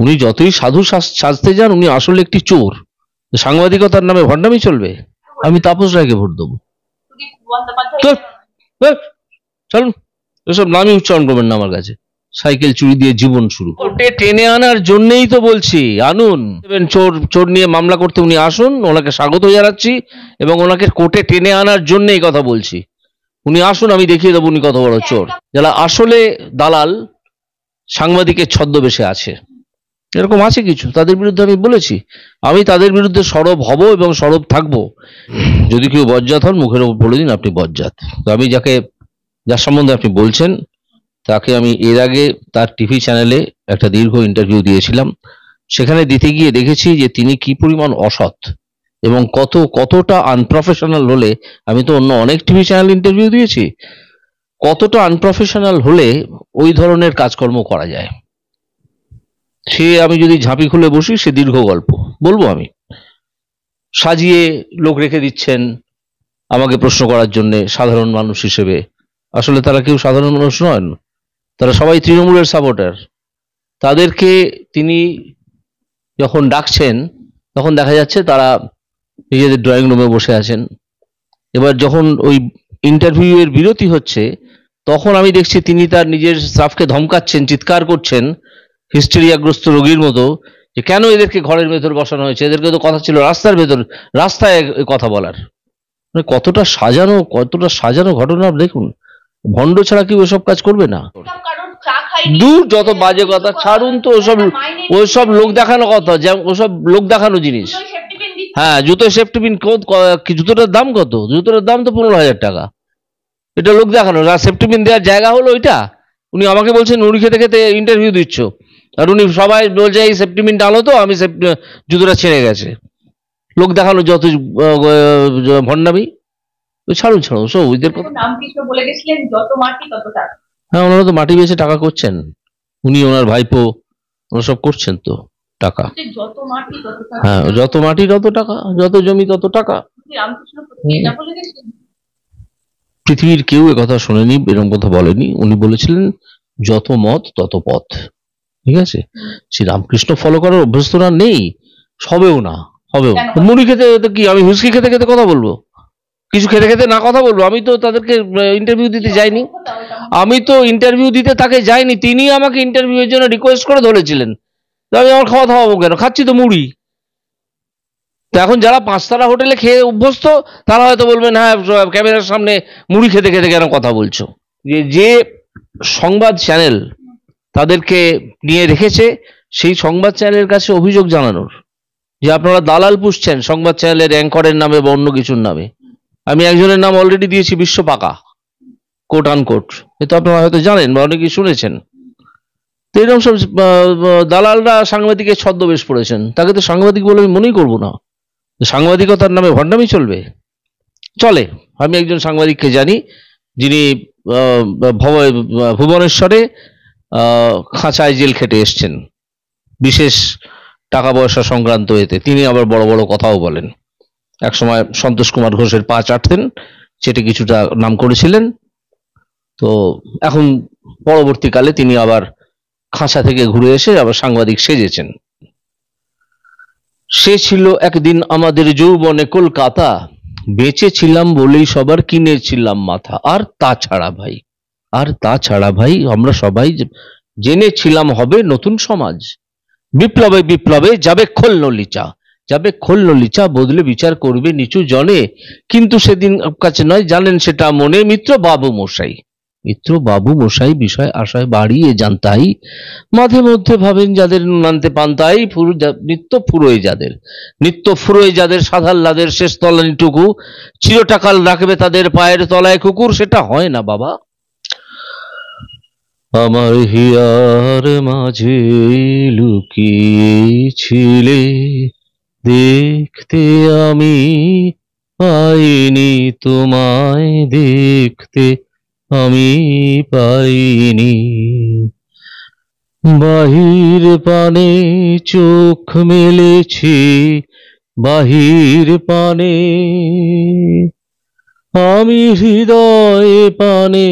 উনি যতই সাধু সাজতে যান, উনি আসলে একটি চোর। সাংবাদিকতার নামে ভণ্ডামি চলবে? আমি তাপস রায়কে ভোট দেবো। চলুন, এসব নামই উচ্চারণ করবেন না আমার কাছে। সাইকেল চুরি দিয়ে জীবন শুরু। কোর্টে টেনে আনার জন্যই তো বলছি, আনুন। চোর চোর নিয়ে মামলা করতে উনি আসুন, ওনাকে স্বাগত জানাচ্ছি, এবং ওনাকে কোর্টে টেনে আনার জন্য এই কথা বলছি। উনি আসুন, আমি দেখিয়ে দেবো উনি কত বড় চোর। যারা আসলে দালাল, সাংবাদিকের ছদ্মবেশে আছে, এরকম আছে কিছু, তাদের বিরুদ্ধে আমি বলেছি। আমি তাদের বিরুদ্ধে সরব হব এবং সরব থাকবো। যদি কেউ বজ্জাত হন, মুখের ওপর বলে দিন আপনি বজ্জাত। তো আমি যার সম্বন্ধে আপনি বলছেন, তাকে আমি এর আগে তার টিভি চ্যানেলে একটা দীর্ঘ ইন্টারভিউ দিয়েছিলাম। সেখানে দিতে গিয়ে দেখেছি যে তিনি কি পরিমাণ অসৎ এবং কতটা আনপ্রফেশনাল হলে, আমি তো অন্য অনেক টিভি চ্যানেল ইন্টারভিউ দিয়েছি, কতটা আনপ্রফেশনাল হলে ওই ধরনের কাজকর্ম করা যায়। সে আমি যদি ঝাঁপি খুলে বসি, সে দীর্ঘ গল্প বলবো। আমি সাজিয়ে লোক রেখে দিচ্ছেন আমাকে প্রশ্ন করার জন্য সাধারণ মানুষ হিসেবে। আসলে তারা কেউ সাধারণ মানুষ নন, তারা সবাই তৃণমূলের সাপোর্টার। তাদেরকে তিনি যখন ডাকছেন, তখন দেখা যাচ্ছে তারা নিজেদের ড্রয়িং রুমে বসে আছেন। এবার যখন ওই ইন্টারভিউ এর বিরতি হচ্ছে, তখন আমি দেখছি তিনি তার নিজের স্টাফকে ধমকাচ্ছেন, চিৎকার করছেন হিস্টেরিয়াগ্রস্ত রোগীর মতো, যে কেন এদেরকে ঘরের ভেতর বসানো হয়েছে, এদেরকে তো কথা ছিল রাস্তার ভেতর, রাস্তায় কথা বলার। মানে কতটা সাজানো ঘটনা দেখুন। ভণ্ড ছাড়া কেউ এসব কাজ করবে না। দূর, যত বাজে কথা ছাড়ুন তো। ওইসব লোক দেখানো কথা, যেমন ওসব লোক দেখানো জিনিস। হ্যাঁ, জুতো সেফটি পিন, জুতোটার দাম কত? জুতোটার দাম তো 15,000 টাকা। এটা লোক দেখানো? সেফটি পিন দেওয়ার জায়গা হলো ওইটা? উনি আমাকে বলছেন মুড়ি খেতে খেতে ইন্টারভিউ দিচ্ছ, আর উনি সবাই বলছে এই সেফটি পিন ডালো তো, আমি জুতোটা ছিঁড়ে গেছে। লোক দেখানো যত ভণ্ডামি। ছাড়ুন সব ওদের কথা। হ্যাঁ, ওনারা তো মাটি বেচে টাকা করছেন, উনি ওনার ভাইপো, ওরা সব করছেন তো টাকা। হ্যাঁ, যত মাটি তত টাকা, যত জমি তত টাকা। পৃথিবীর কেউ কথা শোনেনি, এরকম কথা বলেনি। উনি বলেছিলেন যত মত তত পথ। ঠিক আছে, শ্রী রামকৃষ্ণ ফলো করার অভ্যস্তরা নেই, হবেও না। মুড়ি খেতে কি আমি হুইস্কি খেতে খেতে কথা বলবো? কিছু খেতে খেতে না কথা বলবো? আমি তো তাদেরকে ইন্টারভিউ দিতে যাইনি। তাকে যাইনি, তিনি আমাকে ইন্টারভিউ এর জন্য রিকোয়েস্ট করে ধরেছিলেন। আমি আমার খাওয়া দাওয়াবো কেন? খাচ্ছি তো মুড়ি। তো এখন যারা 5 তারা হোটেলে খেয়ে অভ্যস্ত, তারা হয়তো বলবেন হ্যাঁ, ক্যামেরার সামনে মুড়ি খেতে খেতে কেন কথা বলছো। যে সংবাদ চ্যানেল তাদেরকে নিয়ে রেখেছে, সেই সংবাদ চ্যানেলের কাছে অভিযোগ জানানোর যে আপনারা দালাল পুষছেন সংবাদ চ্যানেলের অ্যাঙ্করের নামে বা অন্য কিছুর নামে। আমি একজনের নাম অলরেডি দিয়েছি, বিশ্ব পাকা, কোট আনকোট। এ তো আপনারা হয়তো জানেন বা অনেকেই শুনেছেন। তো এরকম সব দালালরা সাংবাদিকের ছদ্মবেশ পড়েছেন। তাকে তো সাংবাদিক বলে আমি মনেই করবো না। সাংবাদিকতার নামে ভণ্ডামি চলে। আমি একজন সাংবাদিককে জানি, যিনি ভুবনেশ্বরে খাঁচায় জেল খেটে এসছেন বিশেষ টাকা পয়সা সংক্রান্ত এতে। তিনি আবার বড় বড় কথাও বলেন। একসময় সন্তোষ কুমার ঘোষের পা চাটতেন, চেটে কিছুটা নাম করেছিলেন। তো এখন পরবর্তীকালে তিনি আবার খাঁচা থেকে ঘুরে এসে আবার সাংবাদিক সেজেছেন। সে ছিল একদিন আমাদের যৌবনে কলকাতা, বেঁচে ছিলাম বলেই সবার কিনেছিলাম মাথা। আর তাছাড়া ভাই আমরা সবাই জেনেছিলাম হবে নতুন সমাজ। বিপ্লবে বিপ্লবে যাবে খোলনলিচা, বদলে বিচার করবে নিচু জনে। কিন্তু সেদিন কাছে নয়, জানেন সেটা মনে। মিত্র বাবু মশাই বিষয় আশায় বাড়িয়ে যান তাই। মাঝে মধ্যে ভাবেন যাদের নানতে পান তাই। নিত্য ফুরোয় যাদের সাধাল্লাদের শেষ তলানিটুকু চিরটাকাল রাখবে তাদের পায়ের তলায় কুকুর। সেটা হয় না বাবা। আমার হিয়ার মাঝে লুকিয়েছিলে, দেখতে আমি পাইনি তোমায়, দেখতে আমি পাইনি। বাহির পানে চোখ মেলেছি, বাহির পানে আমি হৃদয় পানে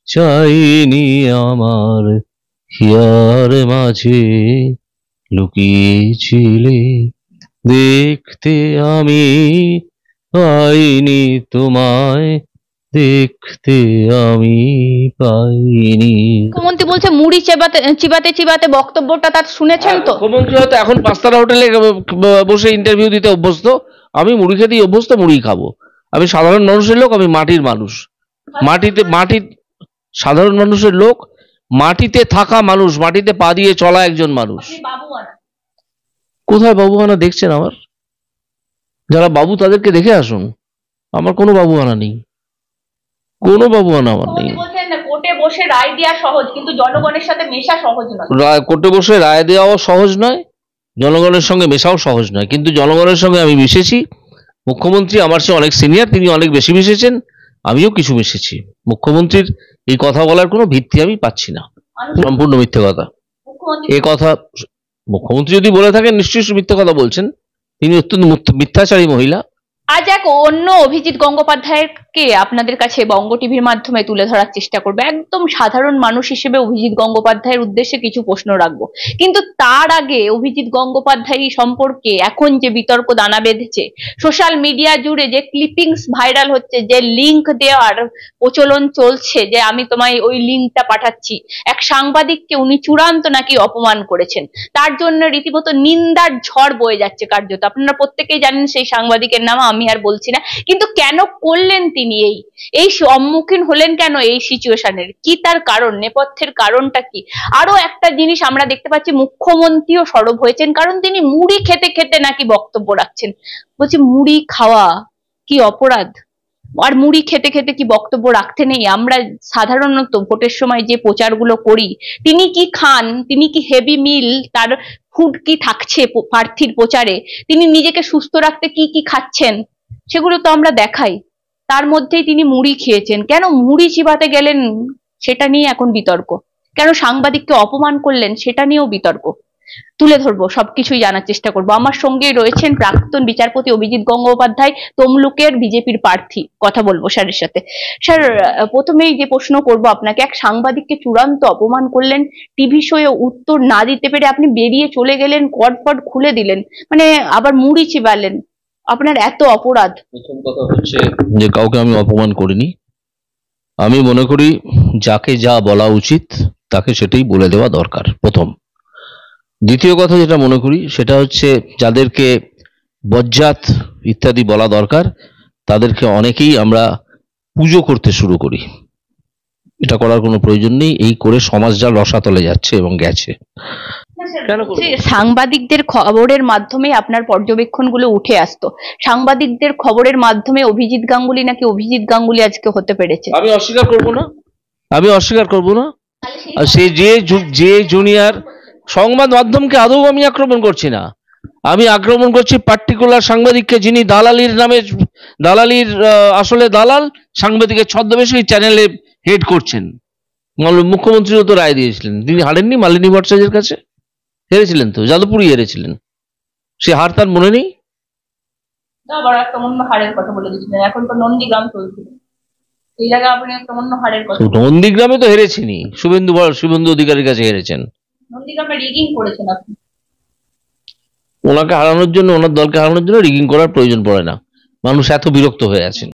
চাইনি। আমার হিয়ার মাঝে লুকিয়েছিলে দেখতে আমি পাইনি তোমায়, দেখতে আমি পাইনি। মুখ্যমন্ত্রী বলছে মুড়ি চিবাতে চিবাতে চিবাতে বক্তব্যটা তার শুনেছেন তো? মুখ্যমন্ত্রী হয়তো এখন পাঁচতারা হোটেলে বসে ইন্টারভিউ দিতে অভ্যস্ত, আমি মুড়ি খেতেই অভ্যস্ত, মুড়ি খাবো। আমি সাধারণ মানুষের লোক, আমি মাটির মানুষ, মাটির সাধারণ মানুষের লোক, মাটিতে থাকা মানুষ, মাটিতে পা দিয়ে চলা একজন মানুষ। কোথায় বাবুয়ানা দেখছেন আমার? যারা বাবু তাদেরকে দেখে আসুন, আমার কোনো বাবুয়ানা নেই, কোনো বাবুয়ানা আমার নেই। কোর্টে বসে রায় দেওয়া সহজ, কিন্তু জনগণের সাথে মেশা সহজ নয়। কোর্টে বসে রায় দেওয়াও সহজ নয়, জনগণের সঙ্গে মেশাও সহজ নয়, কিন্তু জনগণের সঙ্গে আমি মিশেছি। মুখ্যমন্ত্রী আমার চেয়ে অনেক সিনিয়র, তিনি অনেক বেশি মিশেছেন, আমিও কিছু মিশেছি। মুখ্যমন্ত্রীর এই কথা বলার কোনো ভিত্তি আমি পাচ্ছি না, সম্পূর্ণ মিথ্যে কথা। এ কথা মুখ্যমন্ত্রী যদি বলে থাকেন নিশ্চয়ই মিথ্যে কথা বলছেন, তিনি অত্যন্ত মিথ্যাচারী মহিলা। আজ এক অন্য অভিজিৎ গঙ্গোপাধ্যায়কে আপনাদের কাছে বঙ্গ টিভির মাধ্যমে তুলে ধরার চেষ্টা করবো। একদম সাধারণ মানুষ হিসেবে অভিজিৎ গঙ্গোপাধ্যায়ের উদ্দেশ্যে কিছু প্রশ্ন রাখবো, কিন্তু তার আগে অভিজিৎ গঙ্গোপাধ্যায় সম্পর্কে এখন যে বিতর্ক দানা বেঁধেছে, সোশ্যাল মিডিয়া জুড়ে যে ক্লিপিংস ভাইরাল হচ্ছে, যে লিঙ্ক দেওয়ার প্রচলন চলছে, যে আমি তোমায় ওই লিঙ্কটা পাঠাচ্ছি, এক সাংবাদিককে উনি চূড়ান্ত নাকি অপমান করেছেন, তার জন্য রীতিমতো নিন্দার ঝড় বয়ে যাচ্ছে কার্যত। আপনারা প্রত্যেকেই জানেন সেই সাংবাদিকের নাম, আমি আর বলছি না, কিন্তু কেন করলেন তিনি এই সম্মুখীন হলেন কেন এই সিচুয়েশনের? কি তার কারণ, নেপথ্যের কারণটা কি? আরো একটা জিনিস আমরা দেখতে পাচ্ছি, মুখ্যমন্ত্রীও সরব হয়েছেন, কারণ তিনি মুড়ি খেতে খেতে নাকি বক্তব্য রাখছেন। বলছি মুড়ি খাওয়া কি অপরাধ? আর মুড়ি খেতে খেতে কি বক্তব্য রাখতে নেই? আমরা সাধারণত ভোটের সময় যে প্রচারগুলো করি, তিনি কি খান, তিনি কি হেভি মিল, তার ফুড কি থাকছে প্রার্থীর প্রচারে, তিনি নিজেকে সুস্থ রাখতে কি কি খাচ্ছেন, সেগুলো তো আমরা দেখাই। তার মধ্যেই তিনি মুড়ি খেয়েছেন, কেন মুড়ি চিবাতে গেলেন সেটা নিয়ে এখন বিতর্ক, কেন সাংবাদিককে অপমান করলেন সেটা নিয়েও বিতর্ক। তুলে ধরবো, সবকিছুই জানার চেষ্টা করবো। আমার সঙ্গে রয়েছেন প্রাক্তন বিচারপতি অভিজিৎ গঙ্গোপাধ্যায়, তমলুকের বিজেপির প্রার্থী, কথা বলবো স্যারের সাথে। স্যার, প্রথমেই যে প্রশ্ন করব আপনাকে, এক সাংবাদিককে চূড়ান্ত অপমান করলেন, টিভি শোয়ে উত্তর না দিতে পেরে আপনি বেরিয়ে চলে গেলেন, কটফট খুলে দিলেন, মানে আবার মুড়ি চিবালেন, আপনার এত অপরাধ? প্রথম কথা হচ্ছে যে কাউকে আমি অপমান করিনি। আমি মনে করি যাকে যা বলা উচিত তাকে সেটাই বলে দেওয়া দরকার, প্রথম। দ্বিতীয় কথা যেটা মনে করি সেটা হচ্ছে যাদেরকে বজ্জাত ইত্যাদি বলা দরকার তাদেরকে অনেকেই আমরা পুজো করতে শুরু করি। এটা করার কোনো প্রয়োজন নেই, এই করে সমাজ যা রসাতলে যাচ্ছে এবং গেছে। সাংবাদিকদের খবরের মাধ্যমে আপনার পর্যবেক্ষণগুলো উঠে আসতো, সাংবাদিকদের খবরের মাধ্যমে অভিজিৎ গাঙ্গুলি নাকি অভিজিৎ গাঙ্গুলি আজকে হতে পেরেছে। আমি অস্বীকার করব না, আর সে যে জুনিয়র সংবাদ মাধ্যমকে আদৌ আমি আক্রমণ করছি না, আমি আক্রমণ করছি পার্টিকুলার সাংবাদিককে, যিনি দালালির আসলে দালাল, সাংবাদিকের ছদ্মবেশে এই চ্যানেলে হেড করছেন। মুখ্যমন্ত্রীও তো রায় দিয়েছিলেন, তিনি হারেননি মালিনী ভট্টাচার্যের কাছে, হেরেছিলেন তো, যাদবপুরই হেরেছিলেন, সে হার তার মনে নেই। হারের কথা বলে দিচ্ছিলেন, এখন তো নন্দীগ্রাম চলছিল, এই জায়গায় আপনি একটা অন্য হারের কথা। নন্দীগ্রামে তো হেরেছিনি, শুভেন্দু অধিকারীর কাছে হেরেছেন। নন্দীগ্রামে রিগিং করেছেন আপনি। ওনাকে হারানোর জন্য, ওনার দলকে হারানোর জন্য রিগিং করার প্রয়োজন পড়ে না, মানুষ এত বিরক্ত হয়ে আছেন।